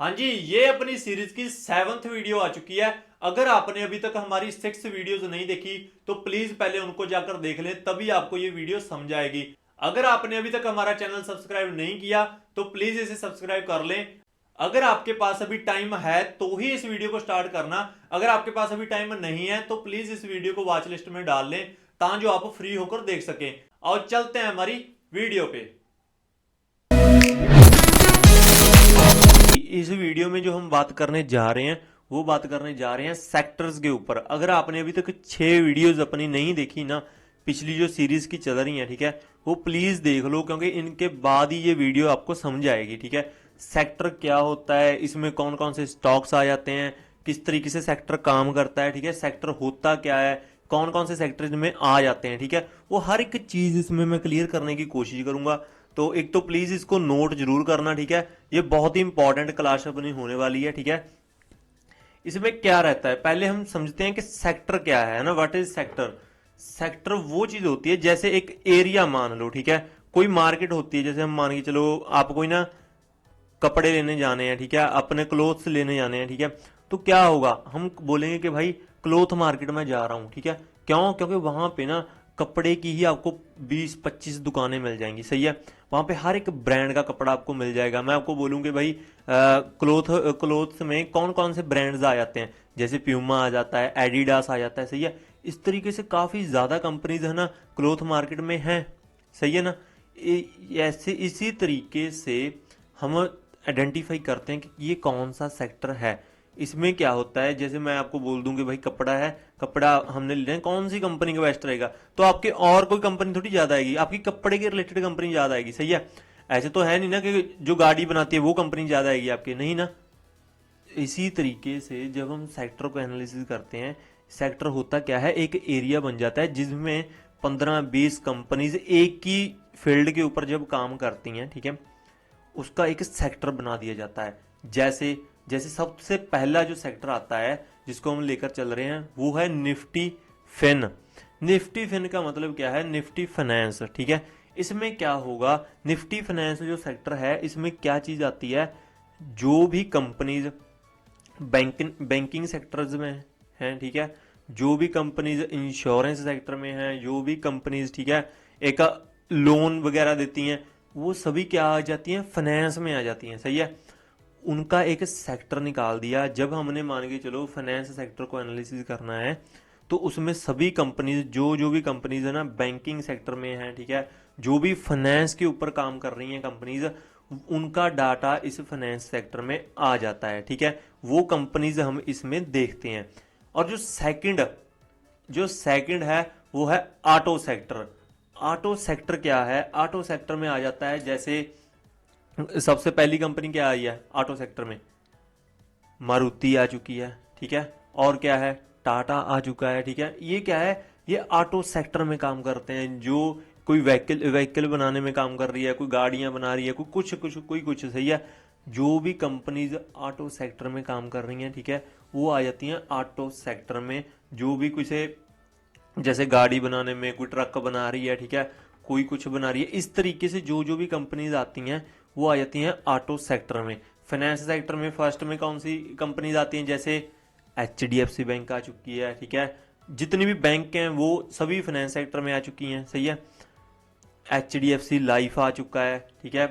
हाँ जी, ये अपनी सीरीज की 7th वीडियो आ चुकी है। अगर आपने अभी तक हमारी 6 वीडियोस नहीं देखी तो प्लीज पहले उनको जाकर देख लें, तभी आपको ये वीडियो समझ आएगी। अगर आपने अभी तक हमारा चैनल सब्सक्राइब नहीं किया तो प्लीज इसे सब्सक्राइब कर लें। अगर आपके पास अभी टाइम है तो ही इस वीडियो को स्टार्ट करना। अगर आपके पास अभी टाइम नहीं है तो प्लीज इस वीडियो को वॉच लिस्ट में डाल लें, ताकि आप फ्री होकर देख सकें। और चलते हैं हमारी वीडियो पे। इस वीडियो में जो हम बात करने जा रहे हैं वो बात करने जा रहे हैं सेक्टर्स के ऊपर। अगर आपने अभी तक 6 वीडियोस अपनी नहीं देखी ना, पिछली जो सीरीज की चल रही है, ठीक है, वो प्लीज देख लो, क्योंकि इनके बाद ही ये वीडियो आपको समझ आएगी। ठीक है, सेक्टर क्या होता है, इसमें कौन कौन से स्टॉक्स आ जाते हैं, किस तरीके से सेक्टर काम करता है, ठीक है, सेक्टर होता क्या है, कौन कौन से सेक्टर इसमें आ जाते हैं, ठीक है, वो हर एक चीज इसमें मैं क्लियर करने की कोशिश करूंगा। तो एक तो प्लीज इसको नोट जरूर करना, ठीक है, ये बहुत ही इंपॉर्टेंट क्लास अपनी होने वाली है। ठीक है, इसमें क्या रहता है पहले हम समझते हैं कि सेक्टर क्या है ना। What is sector? सेक्टर वो चीज होती है, जैसे एक एरिया मान लो, ठीक है, कोई मार्केट होती है, जैसे हम मान के चलो आप कोई ना कपड़े लेने जाने हैं, ठीक है, अपने क्लोथ्स लेने जाने हैं, ठीक है, तो क्या होगा, हम बोलेंगे कि भाई क्लोथ मार्केट में जा रहा हूं, ठीक है, क्यों? क्योंकि वहां पे ना कपड़े की ही आपको 20-25 दुकानें मिल जाएंगी, सही है, वहां पे हर एक ब्रांड का कपड़ा आपको मिल जाएगा। मैं आपको बोलूँ भाई क्लोथ क्लोथ्स में कौन कौन से ब्रांड्स आ जाते हैं, जैसे प्यूमा आ जाता है, एडिडास आ जाता है, सही है, इस तरीके से काफी ज्यादा कंपनीज है ना क्लोथ मार्केट में है, सही है ना। ऐसे इसी तरीके से हम आइडेंटिफाई करते हैं कि ये कौन सा सेक्टर है। इसमें क्या होता है, जैसे मैं आपको बोल दूं कि भाई कपड़ा है, कपड़ा हमने लेना है, कौन सी कंपनी का बेस्ट रहेगा, तो आपके और कोई कंपनी थोड़ी ज्यादा आएगी, आपकी कपड़े के रिलेटेड कंपनी ज्यादा आएगी, सही है। ऐसे तो है नहीं ना कि जो गाड़ी बनाती है वो कंपनी ज्यादा आएगी आपकी, नहीं ना। इसी तरीके से जब हम सेक्टर को एनालिसिस करते हैं, सेक्टर होता क्या है, एक एरिया बन जाता है जिसमें 15-20 कंपनीज एक ही फील्ड के ऊपर जब काम करती हैं, ठीक है, उसका एक सेक्टर बना दिया जाता है। जैसे जैसे सबसे पहला जो सेक्टर आता है जिसको हम लेकर चल रहे हैं वो है निफ्टी फिन। निफ्टी फिन का मतलब क्या है, निफ्टी फाइनेंस, ठीक है। इसमें क्या होगा, निफ्टी फाइनेंस जो सेक्टर है इसमें क्या चीज आती है, जो भी कंपनीज बैंकिंग सेक्टर्स में हैं, ठीक है, जो भी कंपनीज इंश्योरेंस सेक्टर में हैं, जो भी कंपनीज, ठीक है, एक लोन वगैरह देती हैं, वो सभी क्या आ जाती हैं, फाइनेंस में आ जाती हैं, सही है। उनका एक सेक्टर निकाल दिया। जब हमने मान के चलो फाइनेंस सेक्टर को एनालिसिस करना है तो उसमें सभी कंपनीज, जो जो भी कंपनीज है ना बैंकिंग सेक्टर में है, ठीक है, जो भी फाइनेंस के ऊपर काम कर रही हैं कंपनीज, उनका डाटा इस फाइनेंस सेक्टर में आ जाता है, ठीक है, वो कंपनीज हम इसमें देखते हैं। और जो सेकंड है वो है ऑटो सेक्टर। ऑटो सेक्टर क्या है, ऑटो सेक्टर में आ जाता है, जैसे सबसे पहली कंपनी क्या आई है ऑटो सेक्टर में, मारुति आ चुकी है, ठीक है, और क्या है, टाटा आ चुका है, ठीक है, ये क्या है, ये ऑटो सेक्टर में काम करते हैं। जो कोई व्हीकल व्हीकल बनाने में काम कर रही है, कोई गाड़ियां बना रही है, कोई कुछ कुछ कोई कुछ, सही है, जो भी कंपनीज ऑटो सेक्टर में काम कर रही हैं, ठीक है, वो आ जाती हैं ऑटो सेक्टर में। जो भी कुछ है, जैसे गाड़ी बनाने में कोई ट्रक बना रही है, ठीक है, कोई कुछ बना रही है, इस तरीके से जो जो भी कंपनीज आती हैं वो आ जाती हैं ऑटो सेक्टर में। फाइनेंस सेक्टर में फर्स्ट में कौन सी कंपनीज आती हैं, जैसे HDFC बैंक आ चुकी है, ठीक है, जितनी भी बैंक हैं वो सभी फाइनेंस सेक्टर में आ चुकी हैं, सही है। HDFC लाइफ आ चुका है, ठीक है,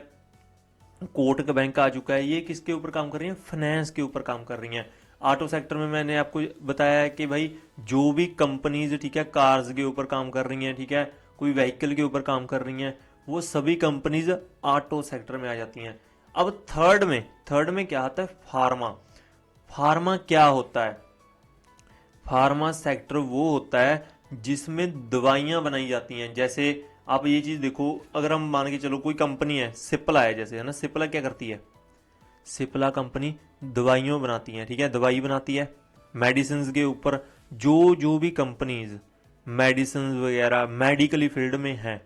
कोटक बैंक आ चुका है, ये किसके ऊपर काम कर रही हैं, फाइनेंस के ऊपर काम कर रही हैं। ऑटो सेक्टर में मैंने आपको बताया है कि भाई जो भी कंपनीज, ठीक है, कार्स के ऊपर काम कर रही हैं, ठीक है, कोई व्हीकल के ऊपर काम कर रही हैं, वो सभी कंपनीज ऑटो सेक्टर में आ जाती हैं। अब थर्ड में क्या आता है, फार्मा। फार्मा क्या होता है, फार्मा सेक्टर वो होता है जिसमें दवाइयां बनाई जाती हैं। जैसे आप ये चीज देखो, अगर हम मान के चलो कोई कंपनी है, सिप्ला है जैसे, है ना, सिप्ला क्या करती है, सिप्ला कंपनी दवाइयों बनाती है, ठीक है, दवाई बनाती है मेडिसिन के ऊपर। जो जो भी कंपनीज मेडिसिन वगैरह मेडिकली फील्ड में है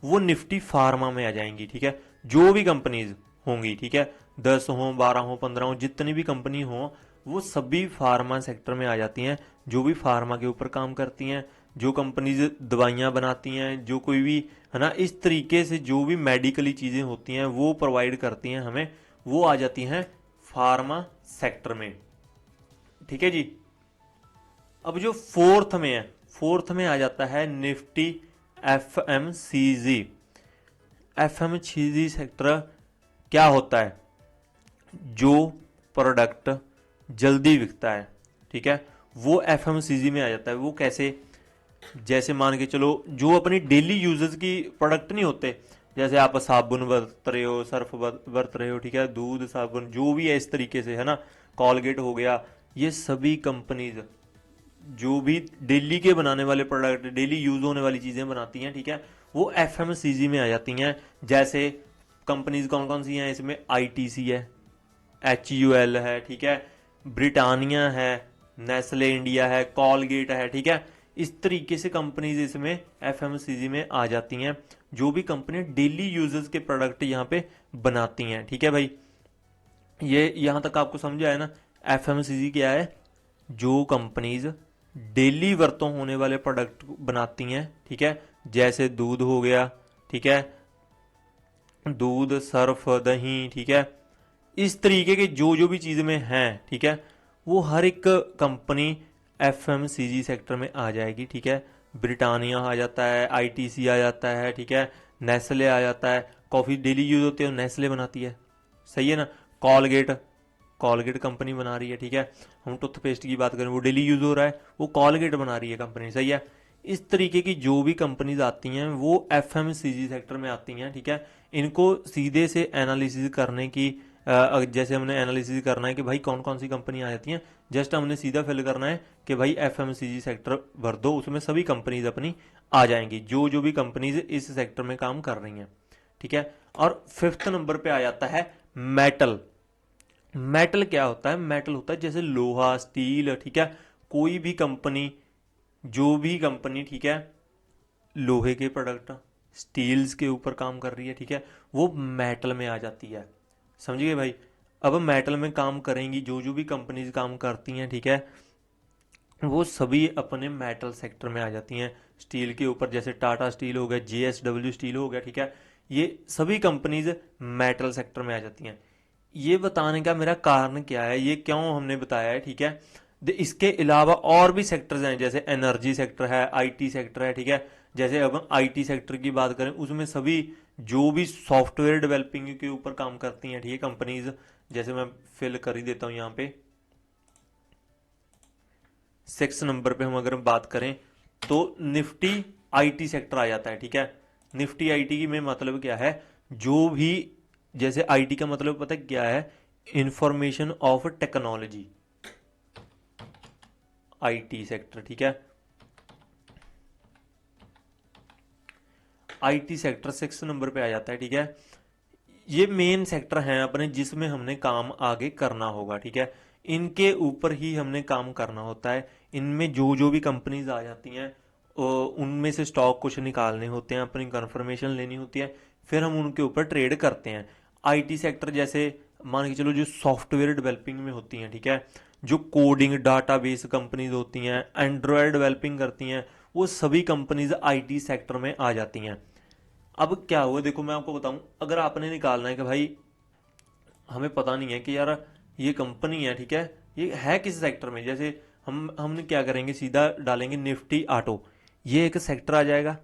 वो निफ्टी फार्मा में आ जाएंगी, ठीक है, जो भी कंपनीज होंगी, ठीक है, 10 हो, 12 हो, 15 हो, जितनी भी कंपनी हो, वो सभी फार्मा सेक्टर में आ जाती हैं, जो भी फार्मा के ऊपर काम करती हैं, जो कंपनीज दवाइयां बनाती हैं, जो कोई भी, है ना, इस तरीके से जो भी मेडिकली चीजें होती हैं वो प्रोवाइड करती हैं हमें, वो आ जाती हैं फार्मा सेक्टर में, ठीक है जी। अब जो फोर्थ में है, फोर्थ में आ जाता है निफ्टी एफएमसीजी। एफएमसीजी सेक्टर क्या होता है? जो प्रोडक्ट जल्दी बिकता है, ठीक है, वो एफएमसीजी में आ जाता है। वो कैसे? जैसे मान के चलो जो अपनी डेली यूजेस की प्रोडक्ट नहीं होते, जैसे आप साबुन बरत रहे हो, सर्फ बरत रहे हो, ठीक है, दूध साबुन जो भी है इस तरीके से, है ना, कॉलगेट हो गया, ये सभी कंपनीज जो भी डेली के बनाने वाले प्रोडक्ट, डेली यूज होने वाली चीजें बनाती हैं, ठीक है, वो एफएमसीजी में आ जाती हैं। जैसे कंपनीज कौन कौन सी हैं इसमें? आईटीसी है, HUL है, ठीक है, ब्रिटानिया है, नेस्ले इंडिया है, कॉलगेट है, ठीक है। इस तरीके से कंपनीज इसमें एफएमसीजी में आ जाती हैं, जो भी कंपनी डेली यूजर्स के प्रोडक्ट यहाँ पे बनाती हैं, ठीक है भाई। ये यहां तक आपको समझ आया ना? एफएमसीजी क्या है? जो कंपनीज डेली वरतों होने वाले प्रोडक्ट बनाती हैं, ठीक है, जैसे दूध हो गया, ठीक है, दूध, सर्फ, दही, ठीक है, इस तरीके के जो जो भी चीज में हैं, ठीक है, वो हर एक कंपनी एफएमसीजी सेक्टर में आ जाएगी, ठीक है। ब्रिटानिया आ जाता है, आईटीसी आ जाता है, ठीक है, नेस्ले आ जाता है। कॉफी डेली यूज होती है, नेस्ले बनाती है, सही है ना। कॉलगेट, कॉलगेट कंपनी बना रही है, ठीक है। हम टूथपेस्ट की बात करें, वो डेली यूज हो रहा है, वो कॉलगेट बना रही है कंपनी, सही है। इस तरीके की जो भी कंपनीज आती हैं वो एफएमसीजी सेक्टर में आती हैं, ठीक है। इनको सीधे से एनालिसिस करने की, जैसे हमने एनालिसिस करना है कि भाई कौन कौन सी कंपनी आ जाती हैं, जस्ट हमने सीधा फिल करना है कि भाई एफएमसीजी सेक्टर भर दो, उसमें सभी कंपनीज अपनी आ जाएंगी, जो जो भी कंपनीज इस सेक्टर में काम कर रही हैं, ठीक है। और फिफ्थ नंबर पे आ जाता है मेटल। मेटल क्या होता है? मेटल होता है जैसे लोहा, स्टील, ठीक है, कोई भी कंपनी, जो भी कंपनी, ठीक है, लोहे के प्रोडक्ट, स्टील्स के ऊपर काम कर रही है, ठीक है, वो मेटल में आ जाती है, समझिए भाई। अब मेटल में काम करेंगी जो जो भी कंपनीज काम करती हैं, ठीक है, वो सभी अपने मेटल सेक्टर में आ जाती हैं। स्टील के ऊपर जैसे टाटा स्टील हो गया, JSW स्टील हो गया, ठीक है, ये सभी कंपनीज मेटल सेक्टर में आ जाती हैं। ये बताने का मेरा कारण क्या है, ये क्यों हमने बताया है, ठीक है। इसके अलावा और भी सेक्टर्स हैं, जैसे एनर्जी सेक्टर है, IT सेक्टर है, ठीक है। जैसे अब हम IT सेक्टर की बात करें, उसमें सभी जो भी सॉफ्टवेयर डेवलपिंग के ऊपर काम करती हैं, ठीक है, कंपनीज, जैसे मैं फिल कर ही देता हूं यहाँ पे। 6 नंबर पे हम अगर बात करें तो निफ्टी IT सेक्टर आ जाता है, ठीक है। निफ्टी IT की में मतलब क्या है? जो भी, जैसे IT का मतलब पता है क्या है? Information of technology, IT sector, ठीक है। IT सेक्टर 6 नंबर पे आ जाता है, ठीक है। ये मेन सेक्टर हैं अपने, जिसमें हमने काम आगे करना होगा, ठीक है। इनके ऊपर ही हमने काम करना होता है। इनमें जो जो भी कंपनीज आ जाती हैं, उनमें से स्टॉक कुछ निकालने होते हैं, अपनी कंफर्मेशन लेनी होती है, फिर हम उनके ऊपर ट्रेड करते हैं। IT सेक्टर जैसे मान के चलो जो सॉफ्टवेयर डेवलपिंग में होती हैं, ठीक है, जो कोडिंग डाटाबेस कंपनीज होती हैं, एंड्रॉयड डेवलपिंग करती हैं, वो सभी कंपनीज IT सेक्टर में आ जाती हैं। अब क्या हुआ, देखो मैं आपको बताऊं, अगर आपने निकालना है कि भाई हमें पता नहीं है कि यार ये कंपनी है, ठीक है, ये है किस सेक्टर में, जैसे हमने क्या करेंगे, सीधा डालेंगे निफ्टी ऑटो, ये एक सेक्टर आ जाएगा।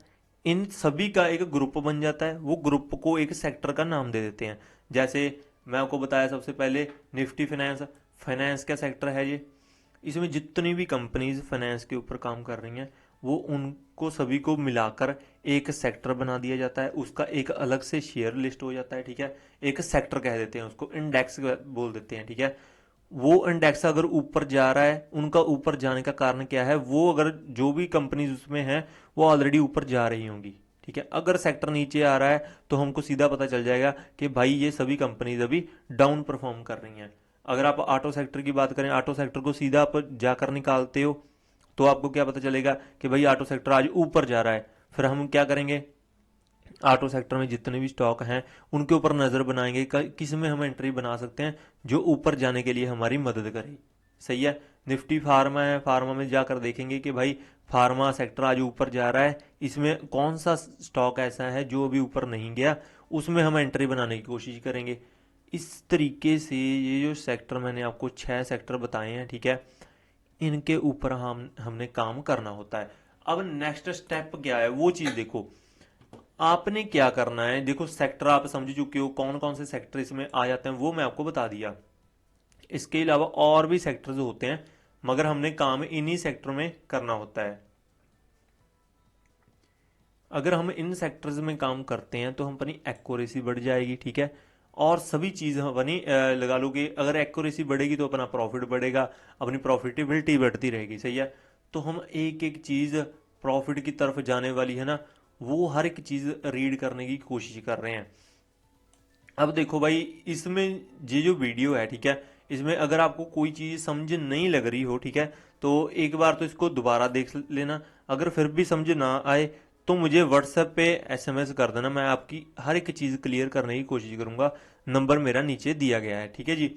इन सभी का एक ग्रुप बन जाता है, वो ग्रुप को एक सेक्टर का नाम दे देते हैं। जैसे मैं आपको बताया सबसे पहले निफ्टी फाइनेंस, फाइनेंस का सेक्टर है ये। इसमें जितनी भी कंपनीज फाइनेंस के ऊपर काम कर रही हैं, वो उनको सभी को मिलाकर एक सेक्टर बना दिया जाता है, उसका एक अलग से शेयर लिस्ट हो जाता है, ठीक है। एक सेक्टर कह देते हैं उसको, इंडेक्स बोल देते हैं, ठीक है। वो इंडेक्स अगर ऊपर जा रहा है, उनका ऊपर जाने का कारण क्या है? वो अगर जो भी कंपनीज उसमें है वो ऑलरेडी ऊपर जा रही होंगी, ठीक है। अगर सेक्टर नीचे आ रहा है तो हमको सीधा पता चल जाएगा कि भाई ये सभी कंपनीज अभी डाउन परफॉर्म कर रही हैं। अगर आप ऑटो सेक्टर की बात करें, ऑटो सेक्टर को सीधा आप जाकर निकालते हो तो आपको क्या पता चलेगा कि भाई ऑटो सेक्टर आज ऊपर जा रहा है। फिर हम क्या करेंगे, ऑटो सेक्टर में जितने भी स्टॉक हैं उनके ऊपर नजर बनाएंगे, किस में हम एंट्री बना सकते हैं जो ऊपर जाने के लिए हमारी मदद करे, सही है। निफ्टी फार्मा है, फार्मा में जाकर देखेंगे कि भाई फार्मा सेक्टर आज ऊपर जा रहा है, इसमें कौन सा स्टॉक ऐसा है जो अभी ऊपर नहीं गया, उसमें हम एंट्री बनाने की कोशिश करेंगे। इस तरीके से ये जो सेक्टर मैंने आपको 6 सेक्टर बताए हैं, ठीक है, इनके ऊपर हमने काम करना होता है। अब नेक्स्ट स्टेप क्या है वो चीज देखो। आपने क्या करना है, देखो सेक्टर आप समझ चुके हो, कौन कौन से सेक्टर इसमें आ जाते हैं वो मैं आपको बता दिया। इसके अलावा और भी सेक्टर्स होते हैं, मगर हमने काम इन्हीं सेक्टर में करना होता है। अगर हम इन सेक्टर्स में काम करते हैं तो हम अपनी एक्यूरेसी बढ़ जाएगी, ठीक है, और सभी चीज़ हम अपनी लगा लो कि अगर एक्यूरेसी बढ़ेगी तो अपना प्रॉफिट बढ़ेगा, अपनी प्रॉफिटेबिलिटी बढ़ती रहेगी, सही है। तो हम एक एक चीज़ प्रॉफिट की तरफ जाने वाली है ना, वो हर एक चीज़ रीड करने की कोशिश कर रहे हैं। अब देखो भाई, इसमें ये जो वीडियो है, ठीक है, इसमें अगर आपको कोई चीज़ समझ नहीं लग रही हो, ठीक है, तो एक बार तो इसको दोबारा देख लेना। अगर फिर भी समझ ना आए तो मुझे व्हाट्सएप पे एसएमएस कर देना, मैं आपकी हर एक चीज़ क्लियर करने की कोशिश करूंगा। नंबर मेरा नीचे दिया गया है, ठीक है जी।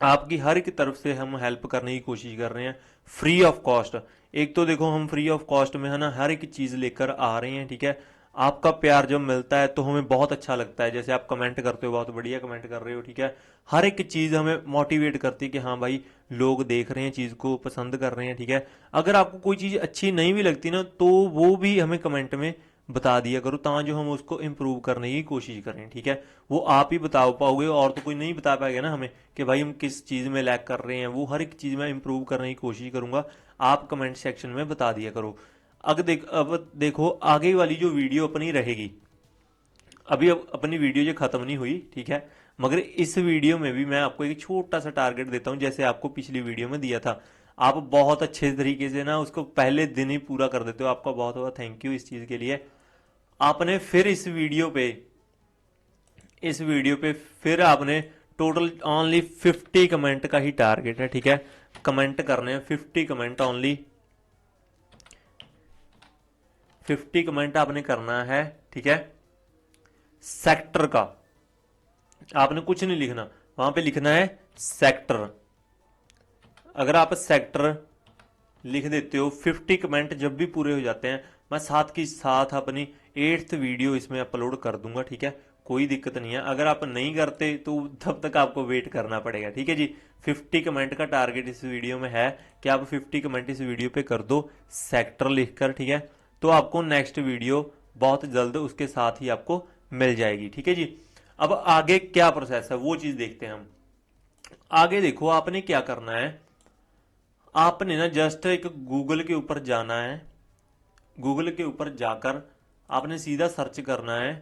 आपकी हर एक तरफ से हम हेल्प करने की कोशिश कर रहे हैं, फ्री ऑफ कॉस्ट। एक तो देखो हम फ्री ऑफ कॉस्ट में है ना हर एक चीज़ लेकर आ रहे हैं, ठीक है। आपका प्यार जब मिलता है तो हमें बहुत अच्छा लगता है, जैसे आप कमेंट करते हो, बहुत बढ़िया कमेंट कर रहे हो, ठीक है। हर एक चीज़ हमें मोटिवेट करती है कि हाँ भाई, लोग देख रहे हैं, चीज़ को पसंद कर रहे हैं, ठीक है। अगर आपको कोई चीज़ अच्छी नहीं भी लगती ना, तो वो भी हमें कमेंट में बता दिया करो, ताकि हम उसको इम्प्रूव करने की कोशिश करें, ठीक है। वो आप ही बता पाओगे, और तो कोई नहीं बता पाएगा ना हमें कि भाई हम किस चीज़ में लैग कर रहे हैं। वो हर एक चीज़ में इम्प्रूव करने की कोशिश करूंगा, आप कमेंट सेक्शन में बता दिया करो। अब देखो आगे वाली जो वीडियो अपनी रहेगी, अभी अब अपनी वीडियो जो खत्म नहीं हुई, ठीक है, मगर इस वीडियो में भी मैं आपको एक छोटा सा टारगेट देता हूं, जैसे आपको पिछली वीडियो में दिया था। आप बहुत अच्छे तरीके से ना उसको पहले दिन ही पूरा कर देते हो, आपका बहुत बहुत थैंक यू इस चीज़ के लिए। आपने फिर इस वीडियो पे फिर आपने टोटल ओनली 50 कमेंट का ही टारगेट है, ठीक है। कमेंट करने हैं 50 कमेंट ओनली, 50 कमेंट आपने करना है, ठीक है। सेक्टर का आपने कुछ नहीं लिखना, वहां पे लिखना है सेक्टर। अगर आप सेक्टर लिख देते हो, 50 कमेंट जब भी पूरे हो जाते हैं, मैं साथ के साथ अपनी 8th वीडियो इसमें अपलोड कर दूंगा, ठीक है। कोई दिक्कत नहीं है, अगर आप नहीं करते तो तब तक आपको वेट करना पड़ेगा, ठीक है जी। 50 कमेंट का टारगेट इस वीडियो में है कि आप 50 कमेंट इस वीडियो पे कर दो सेक्टर लिखकर, ठीक है। तो आपको नेक्स्ट वीडियो बहुत जल्द उसके साथ ही आपको मिल जाएगी, ठीक है जी। अब आगे क्या प्रोसेस है वो चीज देखते हैं हम। आगे देखो आपने क्या करना है, आपने ना जस्ट एक गूगल के ऊपर जाना है। गूगल के ऊपर जाकर आपने सीधा सर्च करना है,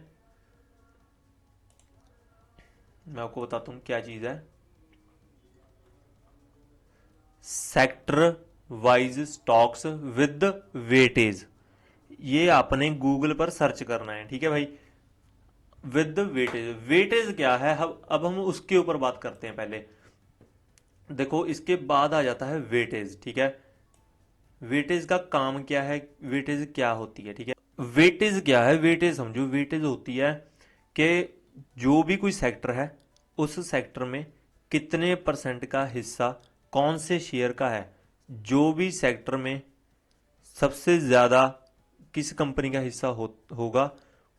मैं आपको बताता हूं क्या चीज है, sector wise stocks with weightage. ये आपने गूगल पर सर्च करना है, ठीक है भाई। विद वेटेज, वेटेज क्या है, अब हम उसके ऊपर बात करते हैं पहले। देखो इसके बाद आ जाता है वेटेज, ठीक है। वेटेज का काम क्या है, वेटेज क्या होती है, ठीक है। वेटेज क्या है, वेटेज समझो, वेटेज होती है कि जो भी कोई सेक्टर है, उस सेक्टर में कितने परसेंट का हिस्सा कौन से शेयर का है। जो भी सेक्टर में सबसे ज्यादा किस कंपनी का हिस्सा होगा,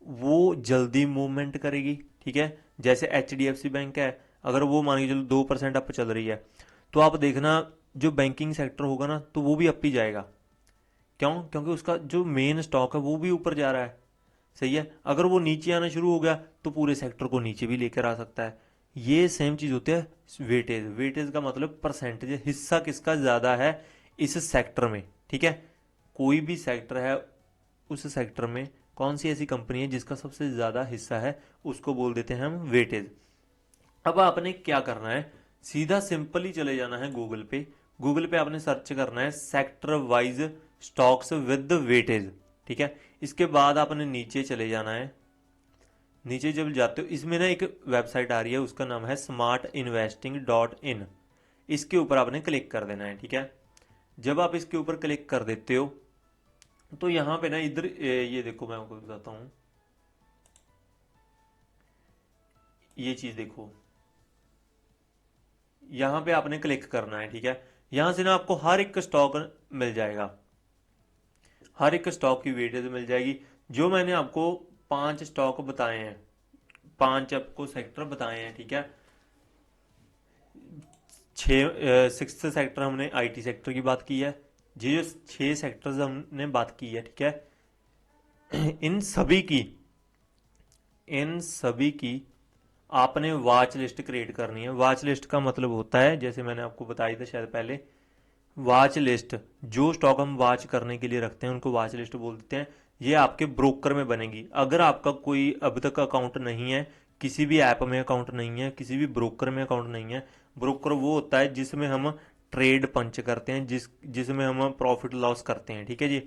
वो जल्दी मूवमेंट करेगी, ठीक है। जैसे HDFC बैंक है, अगर वो मान के चलो 2% अप चल रही है, तो आप देखना जो बैंकिंग सेक्टर होगा ना, तो वो भी अप ही जाएगा। क्यों? क्योंकि उसका जो मेन स्टॉक है वो भी ऊपर जा रहा है, सही है। अगर वो नीचे आना शुरू हो गया तो पूरे सेक्टर को नीचे भी लेकर आ सकता है। ये सेम चीज होती है वेटेज। वेटेज का मतलब परसेंटेज, हिस्सा किसका ज्यादा है इस सेक्टर में, ठीक है। कोई भी सेक्टर है, उस सेक्टर में कौन सी ऐसी कंपनी है जिसका सबसे ज्यादा हिस्सा है, उसको बोल देते हैं हम वेटेज। अब आपने क्या करना है, सीधा सिंपली चले जाना है गूगल पे। गूगल पे आपने सर्च करना है sector wise stocks with weightage, ठीक है। इसके बाद आपने नीचे चले जाना है। नीचे जब जाते हो, इसमें ना एक वेबसाइट आ रही है, उसका नाम है smartinvesting.in। इसके ऊपर आपने क्लिक कर देना है, ठीक है। जब आप इसके ऊपर क्लिक कर देते हो तो यहाँ पे ना इधर ये देखो, मैं आपको बताता हूँ, ये चीज देखो, यहाँ पे आपने क्लिक करना है, ठीक है। यहाँ से ना आपको हर एक स्टॉक मिल जाएगा, हर एक स्टॉक की वेटेज मिल जाएगी। जो मैंने आपको 5 स्टॉक बताए हैं, 5 आपको सेक्टर बताए हैं, ठीक है। 6 सेक्टर हमने आईटी सेक्टर की बात की है। ये जो 6 सेक्टर्स हमने बात की है, ठीक है, इन सभी की आपने वॉच लिस्ट क्रिएट करनी है। वॉच लिस्ट का मतलब होता है, जैसे मैंने आपको बताई था शायद पहले, वॉच लिस्ट, जो स्टॉक हम वॉच करने के लिए रखते हैं उनको वॉच लिस्ट बोलते हैं। ये आपके ब्रोकर में बनेगी। अगर आपका कोई अब तक अकाउंट नहीं है, किसी भी ऐप में अकाउंट नहीं है, किसी भी ब्रोकर में अकाउंट नहीं है, ब्रोकर वो होता है जिसमें हम ट्रेड पंच करते हैं, जिसमें हम प्रॉफिट लॉस करते हैं, ठीक है जी,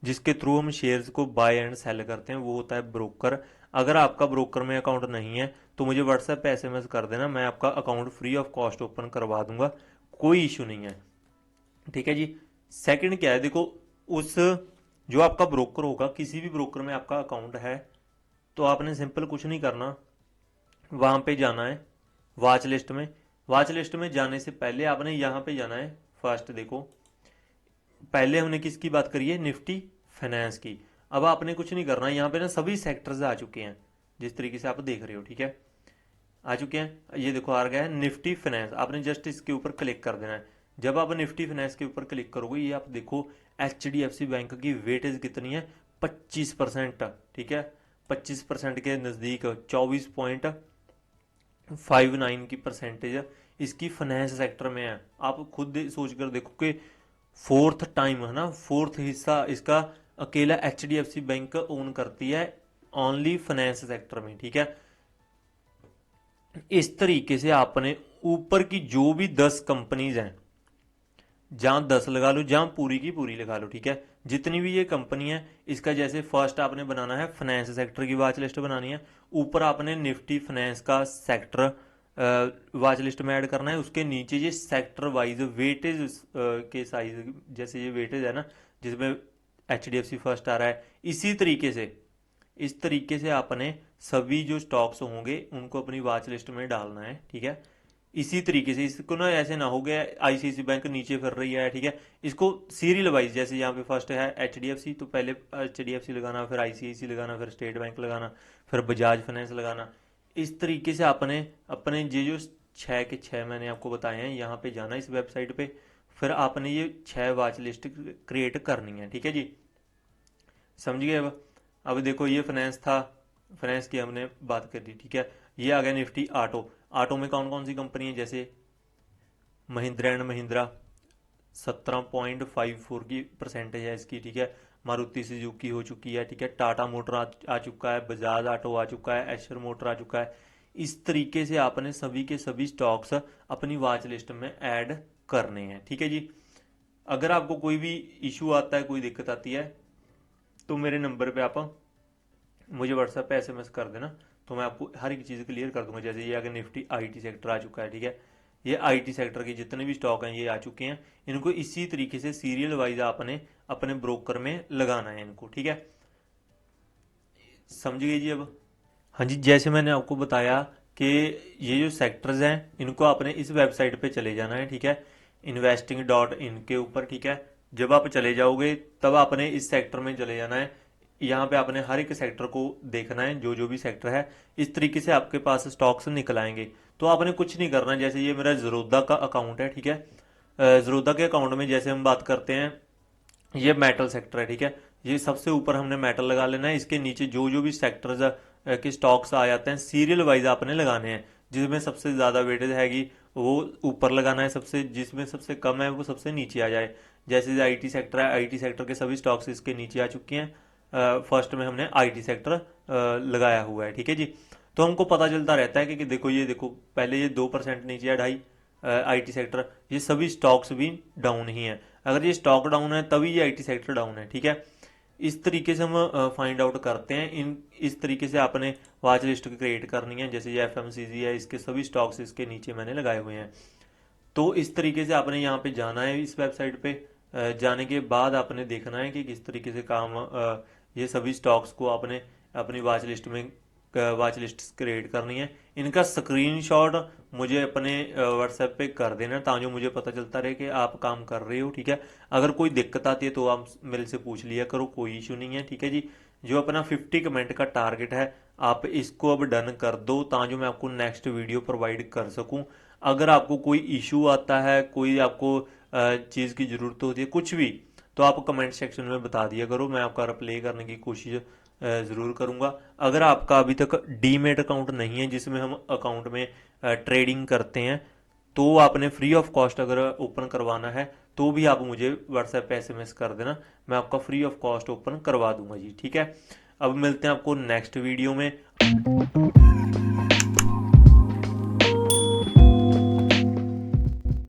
जिसके थ्रू हम शेयर्स को बाय एंड सेल करते हैं, वो होता है ब्रोकर। अगर आपका ब्रोकर में अकाउंट नहीं है तो मुझे व्हाट्सएप पे एसएमएस कर देना, मैं आपका account free of cost open करवा दूंगा, कोई इशू नहीं है, ठीक है जी। सेकंड क्या है, देखो, उस जो आपका ब्रोकर होगा, किसी भी ब्रोकर में आपका अकाउंट है, तो आपने सिंपल कुछ नहीं करना, वहां पे जाना है वॉच लिस्ट में। वॉच लिस्ट में जाने से पहले आपने यहाँ पे जाना है। फर्स्ट देखो, पहले हमने किसकी बात करी है, निफ्टी फाइनेंस की। अब आपने कुछ नहीं करना, यहाँ पे ना सभी सेक्टर्स आ चुके हैं जिस तरीके से आप देख रहे हो, ठीक है, आ चुके हैं। ये देखो आ गया है निफ्टी फाइनेंस, आपने जस्ट इसके ऊपर क्लिक कर देना है। जब आप निफ्टी फाइनेंस के ऊपर क्लिक करोगे, ये आप देखो HDFC बैंक की वेटेज कितनी है, 25%, ठीक है, 25% के नज़दीक 24.59 की परसेंटेज इसकी फाइनेंस सेक्टर में है। आप खुद सोच कर देखो कि फोर्थ टाइम है ना, फोर्थ हिस्सा इसका अकेला HDFC बैंक ओन करती है, ओनली फाइनेंस सेक्टर में, ठीक है। इस तरीके से आपने ऊपर की जो भी 10 कंपनीज हैं, जहां 10 लगा लो, जहां पूरी की पूरी लगा लो, ठीक है, जितनी भी ये कंपनी है, इसका जैसे फर्स्ट आपने बनाना है फाइनेंस सेक्टर की वॉच लिस्ट बनानी है, ऊपर आपने निफ्टी फाइनेंस का सेक्टर वॉच लिस्ट में ऐड करना है। उसके नीचे ये सेक्टर वाइज वेटेज के साइज, जैसे ये वेटेज है ना, जिसमें HDFC फर्स्ट आ रहा है, इस तरीके से आपने सभी जो स्टॉक्स होंगे उनको अपनी वॉच लिस्ट में डालना है, ठीक है। इसी तरीके से इसको ना ऐसे ना हो गया ICICI बैंक नीचे फिर रही है, ठीक है, इसको सीरियल वाइज, जैसे यहाँ पे फर्स्ट है HDFC, तो पहले HDFC लगाना, फिर ICICI लगाना, फिर स्टेट बैंक लगाना, फिर बजाज फाइनेंस लगाना। इस तरीके से आपने अपने ये जो 6 के 6 मैंने आपको बताए हैं, यहाँ पे जाना इस वेबसाइट पे, फिर आपने ये 6 वॉच लिस्ट क्रिएट करनी है, ठीक है जी, समझ गए। अब देखो ये फाइनेंस था, फाइनेंस की हमने बात कर दी, ठीक है। ये आ गया निफ्टी ऑटो। ऑटो में कौन कौन सी कंपनी है, जैसे महिंद्रा एंड महिंद्रा, 17.54 की परसेंटेज है इसकी, ठीक है। मारुति सुजुकी हो चुकी है, ठीक है, टाटा मोटर आ चुका है, बजाज ऑटो आ चुका है, एशर मोटर आ चुका है। इस तरीके से आपने सभी के सभी स्टॉक्स अपनी वॉच लिस्ट में ऐड करने हैं, ठीक है जी। अगर आपको कोई भी इशू आता है, कोई दिक्कत आती है, तो मेरे नंबर पे आप मुझे व्हाट्सएप पे एसएमएस कर देना, तो मैं आपको हर एक चीज़ क्लियर कर दूंगा। जैसे ये अगर निफ्टी आईटी सेक्टर आ चुका है, ठीक है, ये आईटी सेक्टर के जितने भी स्टॉक हैं ये आ चुके हैं, इनको इसी तरीके से सीरियल वाइज आपने अपने ब्रोकर में लगाना है इनको, ठीक है, समझ गए जी। अब हाँ जी, जैसे मैंने आपको बताया कि ये जो सेक्टर्स हैं इनको आपने इस वेबसाइट पे चले जाना है, ठीक है, investing.in के ऊपर, ठीक है। जब आप चले जाओगे तब आपने इस सेक्टर में चले जाना है। यहाँ पे आपने हर एक सेक्टर को देखना है, जो जो भी सेक्टर है, इस तरीके से आपके पास स्टॉक्स निकल आएंगे। तो आपने कुछ नहीं करना, जैसे ये मेरा ज़रोदा का अकाउंट है, ठीक है, ज़रोदा के अकाउंट में जैसे हम बात करते हैं, ये मेटल सेक्टर है, ठीक है, ये सबसे ऊपर हमने मेटल लगा लेना है। इसके नीचे जो जो भी सेक्टर्स के स्टॉक्स आ जाते हैं सीरियल वाइज आपने लगाने हैं, जिसमें सबसे ज़्यादा वेटेज हैगी वो ऊपर लगाना है, सबसे जिसमें सबसे कम है वो सबसे नीचे आ जाए। जैसे आईटी सेक्टर है, आईटी सेक्टर के सभी स्टॉक्स इसके नीचे आ चुके हैं। फर्स्ट में हमने आईटी सेक्टर लगाया हुआ है, ठीक है जी। तो हमको पता चलता रहता है कि देखो, ये देखो पहले ये 2% नीचे है, 2.5 आईटी सेक्टर, ये सभी स्टॉक्स भी डाउन ही हैं। अगर ये स्टॉक डाउन है तभी ये आईटी सेक्टर डाउन है, ठीक है। इस तरीके से हम फाइंड आउट करते हैं। इस तरीके से आपने वॉच लिस्ट क्रिएट करनी है। जैसे ये FMCG है, इसके सभी स्टॉक्स इसके नीचे मैंने लगाए हुए हैं। तो इस तरीके से आपने यहाँ पे जाना है इस वेबसाइट पे। जाने के बाद आपने देखना है कि किस तरीके से काम ये सभी स्टॉक्स को आपने अपनी वॉच लिस्ट क्रिएट करनी है। इनका स्क्रीनशॉट मुझे अपने व्हाट्सएप पे कर देना, ताकि मुझे पता चलता रहे कि आप काम कर रहे हो, ठीक है। अगर कोई दिक्कत आती है तो आप मेरे से पूछ लिया करो, कोई इशू नहीं है, ठीक है जी। जो अपना 50 कमेंट का टारगेट है आप इसको अब डन कर दो, ताकि मैं आपको नेक्स्ट वीडियो प्रोवाइड कर सकूं। अगर आपको कोई इशू आता है, कोई आपको चीज़ की ज़रूरत होती है, कुछ भी, तो आप कमेंट सेक्शन में बता दिया करो, मैं आपका रिप्लाई करने की कोशिश ज़रूर करूंगा। अगर आपका अभी तक डीमेट अकाउंट नहीं है जिसमें हम अकाउंट में ट्रेडिंग करते हैं, तो आपने फ्री ऑफ कॉस्ट अगर ओपन करवाना है तो भी आप मुझे व्हाट्सएप पे एसएमएस कर देना, मैं आपका फ्री ऑफ कॉस्ट ओपन करवा दूंगा जी। ठीक है, अब मिलते हैं आपको नेक्स्ट वीडियो में।